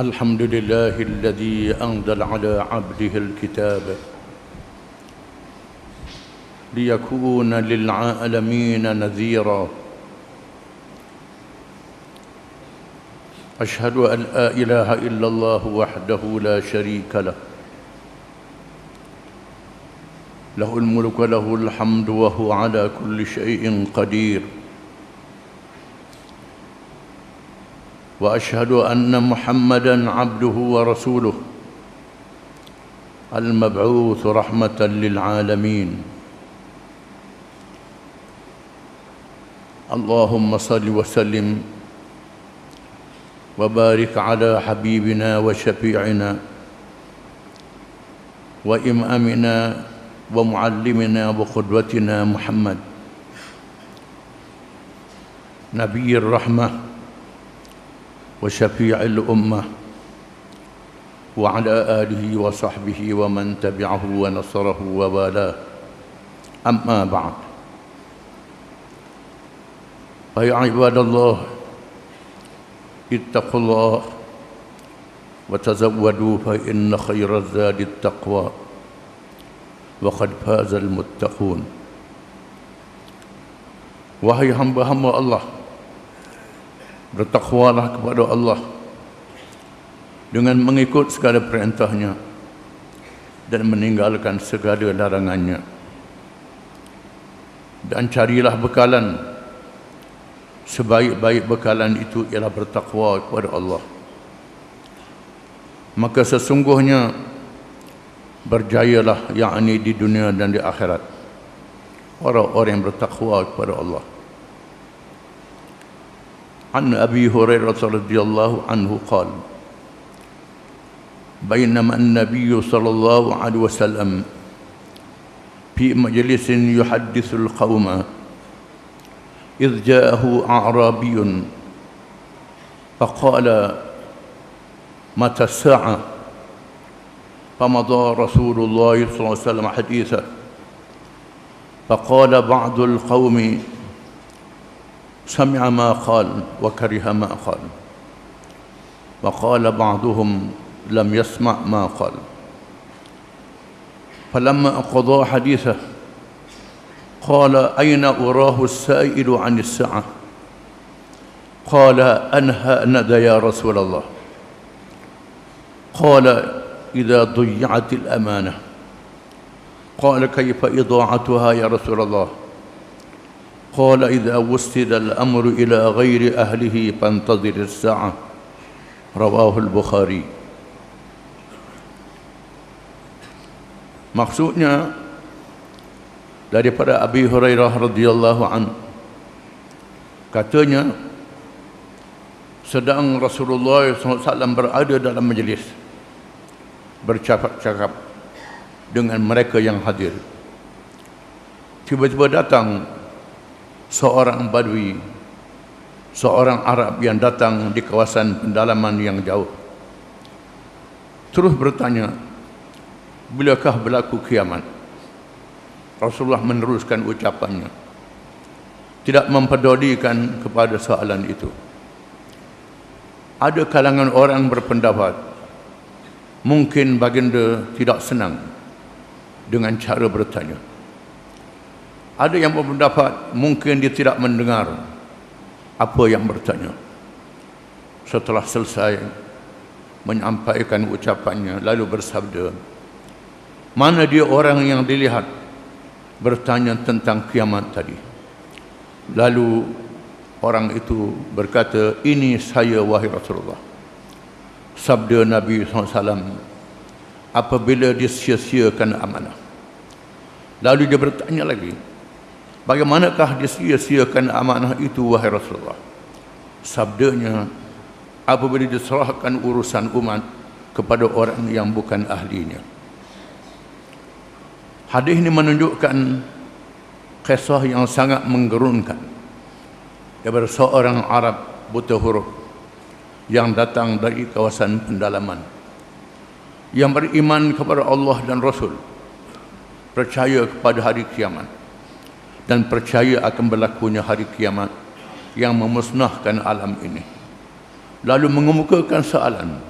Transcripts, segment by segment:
الحمد لله الذي أنزل على عبده الكتاب ليكون للعالمين نذيرا. أشهد أن لا إله إلا الله وحده لا شريك له، له الملك وله الحمد وهو على كل شيء قدير. وأشهد أن محمدًا عبده ورسوله المبعوث رحمة للعالمين. اللهم صل وسلم وبارك على حبيبنا وشفيعنا وإمامنا ومعلمنا وقدوتنا محمد نبي الرحمة وشفيع الأمة وعلى آله وصحبه ومن تبعه ونصره ووالاه. أما بعد، فيا عباد الله اتقوا الله وتزودوا فإن خير الزاد التقوى وقد فاز المتقون. Wahai hamba-hamba Allah, bertakwalah kepada Allah dengan mengikut segala perintahnya dan meninggalkan segala larangannya, dan carilah bekalan. Sebaik-baik bekalan itu ialah bertakwa kepada Allah. Maka sesungguhnya berjayalah, yakni di dunia dan di akhirat, orang-orang yang bertakwa kepada Allah. An Abi Hurairah radhiyallahu anhu qala bainama an-nabiy sallallahu alaihi wasallam fi majlisin yuhaddithu al-qauma idh ja'ahu a'rabiyyun faqala mata as-sa'ah فمضى رسول الله صلى الله عليه وسلم حديثا فقال بعض القوم سمع ما قال وكره ما قال، وقال بعضهم لم يسمع ما قال. فلما قضى حديثه قال أين أراه السائل عن الساعة؟ قال أنها ندى يا رسول الله. قال إذا ضيعت الأمانة. قال كيف إضاعتها يا رسول الله؟ قال إذا وسد الأمر إلى غير أهله فانتظر الساعة. رواه البخاري. Maksudnya daripada Abi Hurairah radhiyallahu anhu, katanya sedang Rasulullah SAW berada dalam majlis bercakap-cakap dengan mereka yang hadir. Tiba-tiba datang seorang Badui, seorang Arab yang datang di kawasan pendalaman yang jauh, terus bertanya, bilakah berlaku kiamat? Rasulullah meneruskan ucapannya, tidak mempedulikan kepada soalan itu. Ada kalangan orang berpendapat mungkin baginda tidak senang dengan cara bertanya. Ada yang berpendapat mungkin dia tidak mendengar apa yang bertanya. Setelah selesai menyampaikan ucapannya, lalu bersabda, mana dia orang yang dilihat bertanya tentang kiamat tadi? Lalu orang itu berkata, ini saya wahai Rasulullah. Sabda Nabi SAW, apabila disia-siakan amanah. Lalu dia bertanya lagi, bagaimanakah disia-siakan amanah itu wahai Rasulullah? Sabdanya, apabila diserahkan urusan umat kepada orang yang bukan ahlinya. Hadis ini menunjukkan kisah yang sangat menggerunkan daripada seorang Arab buta huruf yang datang dari kawasan pendalaman, yang beriman kepada Allah dan Rasul, percaya kepada hari kiamat, dan percaya akan berlakunya hari kiamat yang memusnahkan alam ini. Lalu mengemukakan soalan,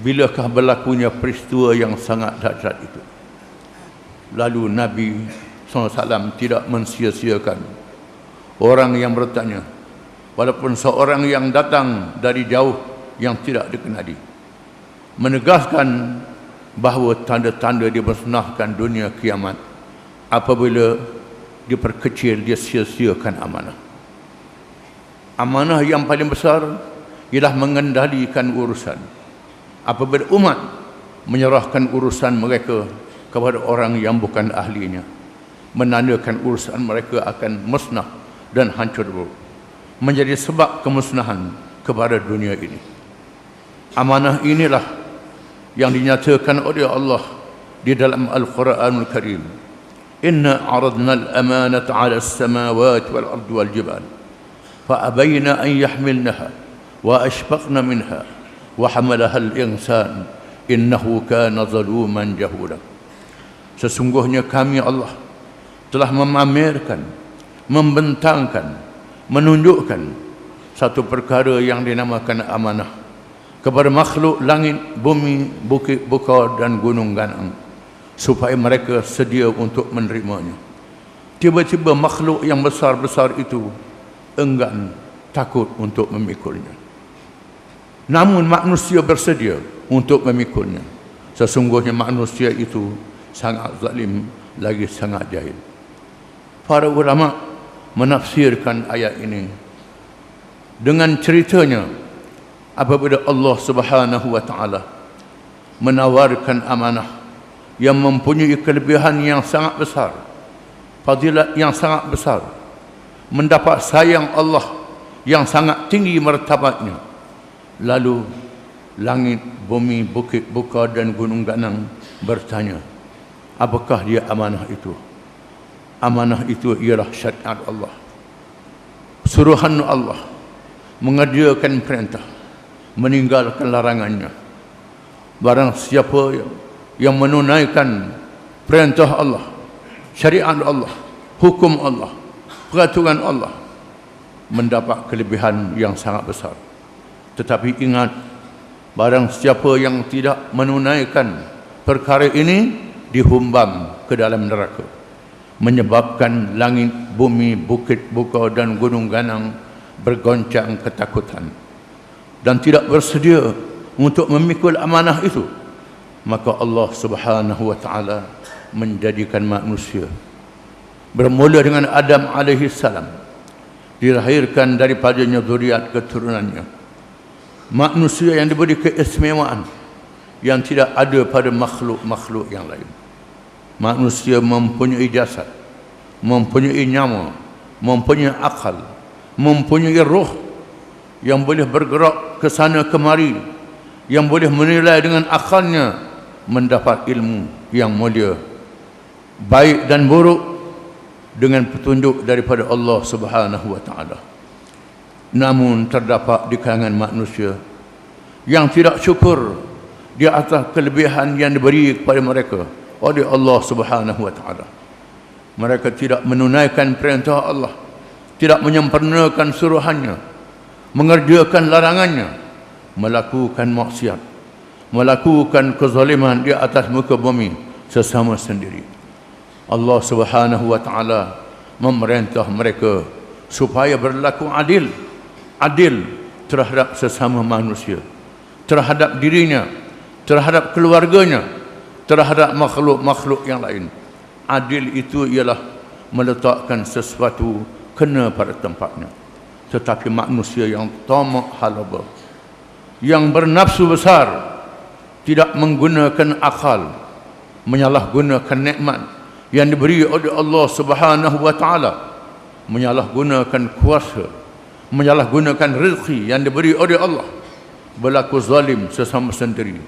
bilakah berlakunya peristiwa yang sangat dahsyat itu. Lalu Nabi SAW tidak mensia-siakan orang yang bertanya, walaupun seorang yang datang dari jauh yang tidak dikenali, menegaskan bahawa tanda-tanda dimusnahkan dunia kiamat apabila diperkecil, dia sia-siakan amanah. Amanah yang paling besar ialah mengendalikan urusan. Apabila umat menyerahkan urusan mereka kepada orang yang bukan ahlinya, menandakan urusan mereka akan musnah dan hancur buruk, menjadi sebab kemusnahan kepada dunia ini. Amanah inilah yang dinyatakan oleh Allah di dalam Al-Quranul Karim. Inna aradna al-amanata ala as-samawati wal-ardi wal-jibal fa'abayna an yahmilnaha wa ashfaqna minha wa hamalaha al-insan innahu kana zaluman jahula. Sesungguhnya kami Allah telah memamerkan, membentangkan, menunjukkan satu perkara yang dinamakan amanah kepada makhluk langit, bumi, bukit, bukau dan gunung ganang, supaya mereka sedia untuk menerimanya. Tiba-tiba makhluk yang besar-besar itu enggan, takut untuk memikulnya. Namun manusia bersedia untuk memikulnya. Sesungguhnya manusia itu sangat zalim, lagi sangat jahil. Para ulama menafsirkan ayat ini dengan ceritanya apabila Allah Subhanahu wa taala menawarkan amanah yang mempunyai kelebihan yang sangat besar, fadilat yang sangat besar, mendapat sayang Allah yang sangat tinggi martabatnya. Lalu langit, bumi, bukit, bukau dan gunung ganang bertanya, apakah dia amanah itu? Amanah itu ialah syariat Allah, suruhan Allah, mengerjakan perintah, meninggalkan larangannya. Barang siapa yang menunaikan perintah Allah, syariat Allah, hukum Allah, peraturan Allah, mendapat kelebihan yang sangat besar. Tetapi ingat, barang siapa yang tidak menunaikan perkara ini dihumbam ke dalam neraka, menyebabkan langit, bumi, bukit, bukau dan gunung ganang bergoncang ketakutan dan tidak bersedia untuk memikul amanah itu. Maka Allah Subhanahu wa taala menjadikan manusia, bermula dengan Adam alaihi salam, dilahirkan daripadanya zuriat keturunannya, manusia yang diberi keistimewaan yang tidak ada pada makhluk-makhluk yang lain. Manusia mempunyai jasad, mempunyai nyawa, mempunyai akal, mempunyai roh yang boleh bergerak ke sana kemari, yang boleh menilai dengan akalnya, mendapat ilmu yang mulia, baik dan buruk, dengan petunjuk daripada Allah Subhanahu wa taala. Namun terdapat di kalangan manusia yang tidak syukur di atas kelebihan yang diberi kepada mereka oleh Allah Subhanahu wa taala. Mereka tidak menunaikan perintah Allah, tidak menyempurnakan suruhannya, mengerjakan larangannya, melakukan maksiat, melakukan kezaliman di atas muka bumi sesama sendiri. Allah Subhanahu wa taala memerintah mereka supaya berlaku adil terhadap sesama manusia, terhadap dirinya, terhadap keluarganya, terhadap makhluk-makhluk yang lain. Adil itu ialah meletakkan sesuatu kena pada tempatnya. Tetapi manusia yang tamak halaba, yang bernafsu besar, tidak menggunakan akal, menyalahgunakan nikmat yang diberi oleh Allah Subhanahu wa taala, menyalahgunakan kuasa, menyalahgunakan rezeki yang diberi oleh Allah, berlaku zalim sesama sendiri,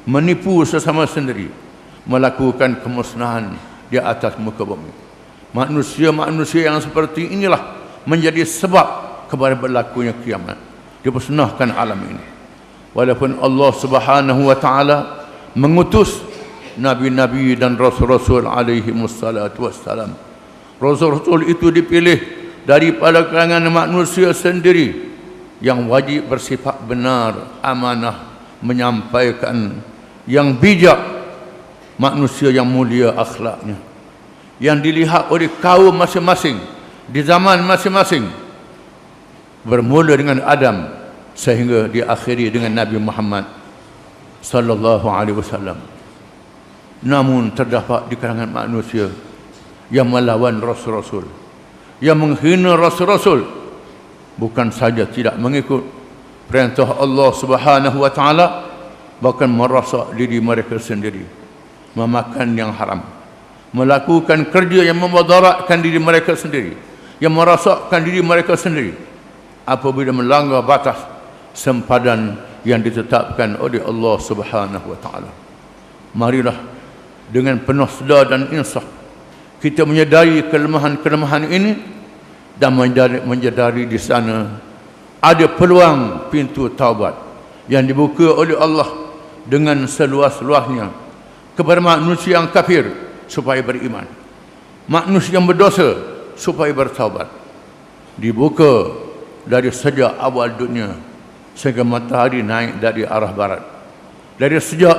menipu sesama sendiri, melakukan kemusnahan di atas muka bumi. Manusia-manusia yang seperti inilah menjadi sebab kepada berlakunya kiamat, dimusnahkan alam ini. Walaupun Allah Subhanahu wa taala mengutus nabi-nabi dan rasul-rasul alaihi wassalatu wassalam, rasul-rasul itu dipilih daripada kalangan manusia sendiri yang wajib bersifat benar, amanah, menyampaikan yang bijak, manusia yang mulia akhlaknya, yang dilihat oleh kaum masing-masing di zaman masing-masing, bermula dengan Adam sehingga diakhiri dengan Nabi Muhammad sallallahu alaihi wasallam. Namun terdapat di kalangan manusia yang melawan rasul-rasul, yang menghina rasul-rasul, bukan saja tidak mengikut perintah Allah Subhanahu wa taala, bahkan merasak diri mereka sendiri, memakan yang haram, melakukan kerja yang memudaratkan diri mereka sendiri, yang merasakkan diri mereka sendiri apabila melanggar batas sempadan yang ditetapkan oleh Allah Subhanahu wa taala. Marilah dengan penuh sedar dan insaf kita menyadari kelemahan-kelemahan ini dan menyadari di sana ada peluang pintu taubat yang dibuka oleh Allah dengan seluas-luasnya kepada manusia yang kafir supaya beriman, manusia yang berdosa supaya bertaubat. Dibuka dari sejak awal dunia sehingga matahari naik dari arah barat, dari sejak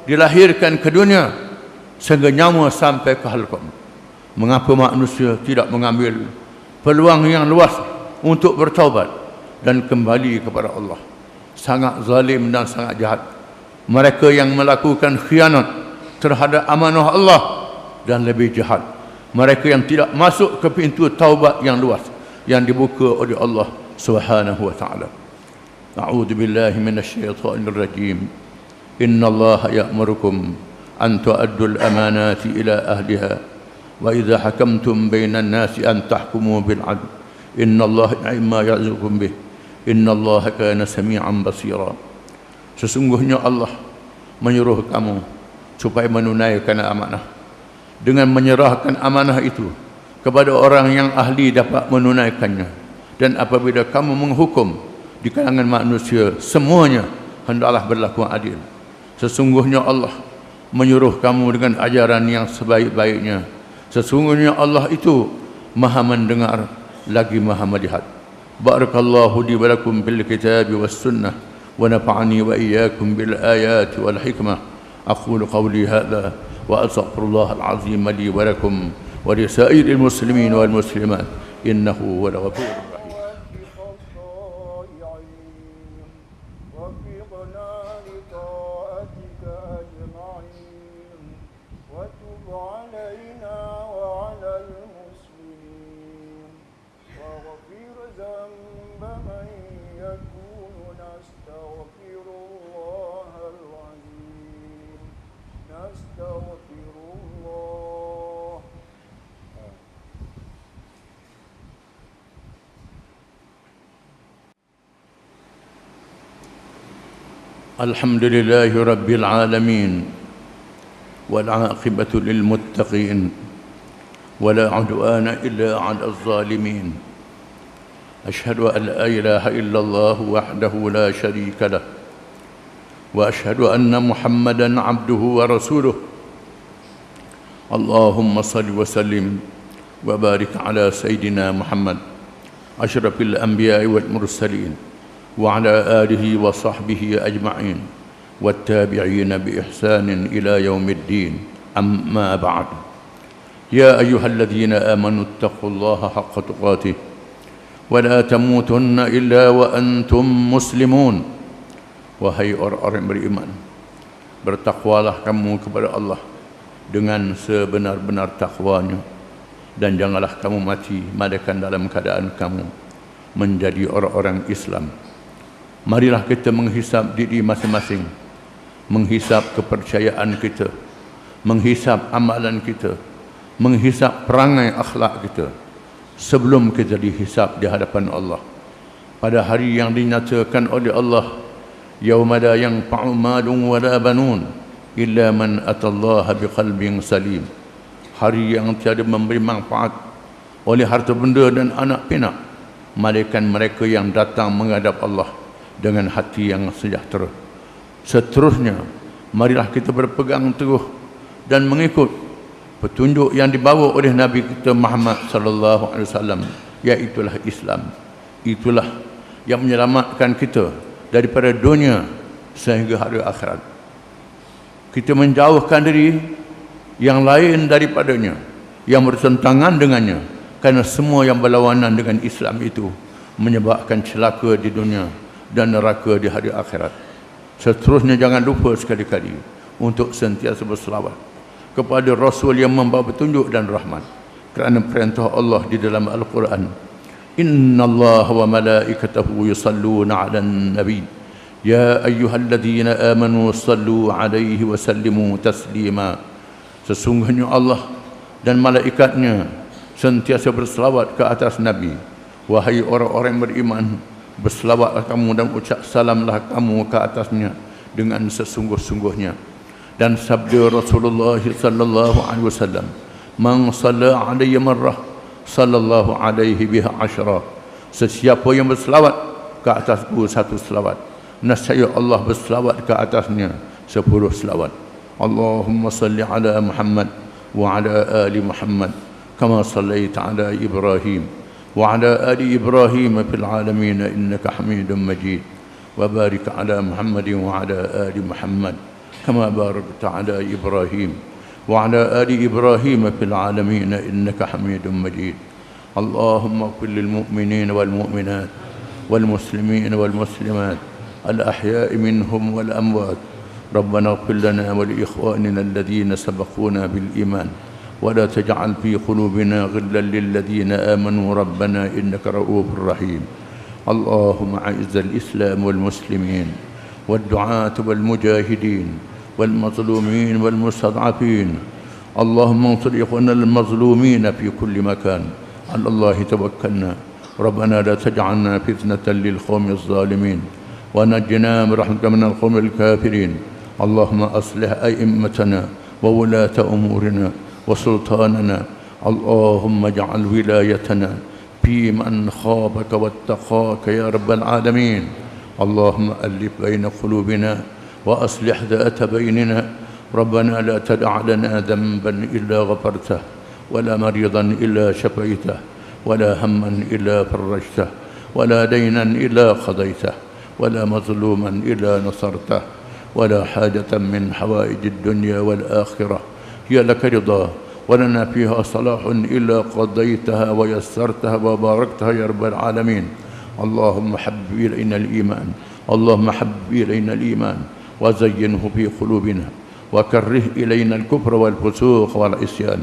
dilahirkan ke dunia sehingga nyawa sampai ke halqum. Mengapa manusia tidak mengambil peluang yang luas untuk bertaubat dan kembali kepada Allah? Sangat zalim dan sangat jahat mereka yang melakukan khianat terhadap amanah Allah, dan lebih jahat mereka yang tidak masuk ke pintu taubat yang luas yang dibuka oleh Allah Subhanahu wa taala. A'udzu billahi minasyaitonir rajim. Innallaha ya'murukum an tu'addul amanati ila ahliha wa idza hakamtum bainan nasi an tahkumu bil 'adl. Innallaha ni'ma ya'zukum bih. Innallaha kana sami'an basira. Sesungguhnya Allah menyuruh kamu supaya menunaikan amanah. Dengan menyerahkan amanah itu kepada orang yang ahli dapat menunaikannya. Dan apabila kamu menghukum di kalangan manusia, semuanya hendaklah berlaku adil. Sesungguhnya Allah menyuruh kamu dengan ajaran yang sebaik-baiknya. Sesungguhnya Allah itu Maha mendengar lagi Maha melihat. Barakallahu li wa lakum bil kitabi was sunnah wa nafa'ani wa iyyakum bil ayati wal hikmah. Aqulu qawli hadha wa astaghfirullah al azim li wa lakum wa li sa'iril muslimin wal muslimat innahu huwal ghafurur rahim. الحمد لله رب العالمين والعاقبة للمتقين ولا عدوان إلا على الظالمين. أشهد أن لا إله إلا الله وحده لا شريك له وأشهد أن محمدا عبده ورسوله. اللهم صل وسلم وبارك على سيدنا محمد أشرف الأنبياء والمرسلين وعلى آله وصحبه أجمعين والتابعين بإحسان إلى يوم الدين. أما بعد، يا أيها الذين آمنوا اتقوا الله حق تقاته ولا تموتن إلا وأنتم مسلمون. Wahai orang-orang beriman, bertakwalah kamu kepada Allah dengan sebenar-benar takwanya, dan janganlah kamu mati melainkan dalam keadaan kamu menjadi orang-orang Islam. Marilah kita menghisap diri masing-masing, menghisap kepercayaan kita, menghisap amalan kita, menghisap perangai akhlak kita sebelum kita dihisap di hadapan Allah pada hari yang dinyatakan oleh Allah, yauma la yanfa'u malun wa la banun illa man atallaha biqalbin salim. Hari yang tiada memberi manfaat oleh harta benda dan anak pinak malaikat mereka yang datang menghadap Allah dengan hati yang sejahtera. Seterusnya, marilah kita berpegang teguh dan mengikut petunjuk yang dibawa oleh Nabi kita Muhammad sallallahu alaihi wasallam, iaitulah Islam. Itulah yang menyelamatkan kita daripada dunia sehingga hari akhirat. Kita menjauhkan diri yang lain daripadanya, yang bertentangan dengannya, kerana semua yang berlawanan dengan Islam itu menyebabkan celaka di dunia dan neraka di hari akhirat. Seterusnya jangan lupa sekali-kali untuk sentiasa berselawat kepada Rasul yang membawa petunjuk dan rahmat, kerana perintah Allah di dalam Al-Quran, Inna Allah wa malaikatahu yusalluna ala nabi ya ayyuhalladzina amanu sallu alaihi wa sallimu taslima. Sesungguhnya Allah dan malaikatnya sentiasa berselawat ke atas Nabi. Wahai orang-orang yang beriman, berselawatlah kamu dan ucap salamlah kamu ke atasnya dengan sesungguh-sungguhnya. Dan sabda Rasulullah sallallahu alaihi wasallam, man shalla alayya marrah sallallahu alaihi biha asyara. Sesiapa yang berselawat ke atasku satu selawat, nescaya Allah berselawat ke atasnya 10 selawat. Allahumma salli ala Muhammad wa ala ali Muhammad kama sallaita ala Ibrahim wa ala ali Ibrahim fil alamin innaka Hamidum Majid. Wa barik ala Muhammad wa ala ali Muhammad kama barakta ala Ibrahim wa ala ali Ibrahim fil alamin innaka Hamidum Majid. Allahumma ighfir lil mu'minin wal mu'minat wal muslimin wal muslimat al ahya'i minhum wal amwat. ربنا اغفر لنا ولإخواننا الذين سبقونا بالإيمان ولا تجعل في قلوبنا غلا للذين آمنوا ربنا إنك رؤوف رحيم. اللهم أعز الإسلام والمسلمين والدعاة والمجاهدين والمظلومين والمستضعفين. اللهم انصر إخواننا المظلومين في كل مكان. على الله توكلنا. ربنا لا تجعلنا فتنة للقوم الظالمين ونجنا برحمتك من القوم الكافرين. اللهم أصلح أئمتنا وولاة أمورنا وسلطاننا. اللهم اجعل ولايتنا في من خافك واتقاك يا رب العالمين. اللهم ألف بين قلوبنا وأصلح ذات بيننا. ربنا لا تدع لنا ذنبا إلا غفرته ولا مريضا إلا شفيته ولا هما إلا فرجته ولا دينا إلا قضيته ولا مظلوما إلا نصرته ولا حاجة من حوائج الدنيا والآخرة هي لك رضا ولنا فيها صلاح إلا قضيتها ويسرتها وباركتها يا رب العالمين. اللهم حبب إلينا الإيمان، اللهم حبب إلينا الإيمان وزينه في قلوبنا وكره إلينا الكفر والفسوق والعصيان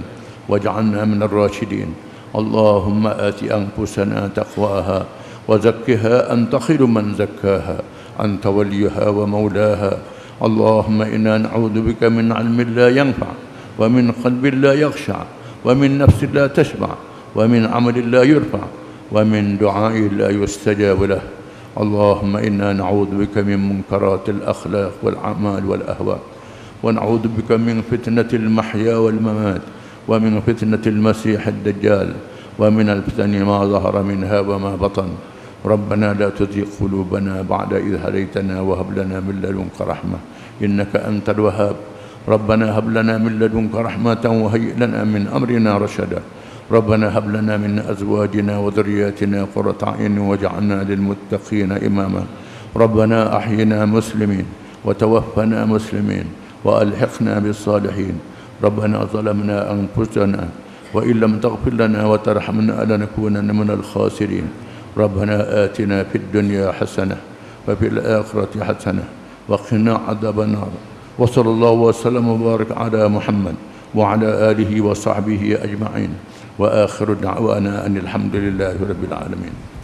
واجعلنا من الراشدين. اللهم آت أنفسنا تقواها وزكها أنت خير من زكاها أنت وليها ومولاها. اللهم إنا نعوذ بك من علم لا ينفع ومن قلب لا يخشع ومن نفس لا تشبع ومن عمل لا يرفع ومن دعاء لا يستجاب له. اللهم إنا نعوذ بك من منكرات الأخلاق والأعمال والأهواء ونعوذ بك من فتنة المحيا والممات ومن فتنة المسيح الدجال ومن الفتن ما ظهر منها وما بطن. ربنا لا تزغ قلوبنا بعد إذ هديتنا وهب لنا من لدنك رحمة إنك أنت الوهاب. ربنا هب لنا من لدنك رحمة وهيئ لنا من أمرنا رشدا. ربنا هب لنا من أزواجنا وذرياتنا قرة أعين واجعلنا للمتقين إماما. ربنا أحينا مسلمين وتوفنا مسلمين وألحقنا بالصالحين. ربنا ظلمنا أنفسنا وإن لم تغفر لنا وترحمنا لنكونن من الخاسرين. ربنا آتنا في الدنيا حسنة وفي الآخرة حسنة وقنا عذاب النار. وصلى الله وسلم وبارك على محمد وعلى آله وصحبه أجمعين. وآخر دعوانا أن الحمد لله رب العالمين.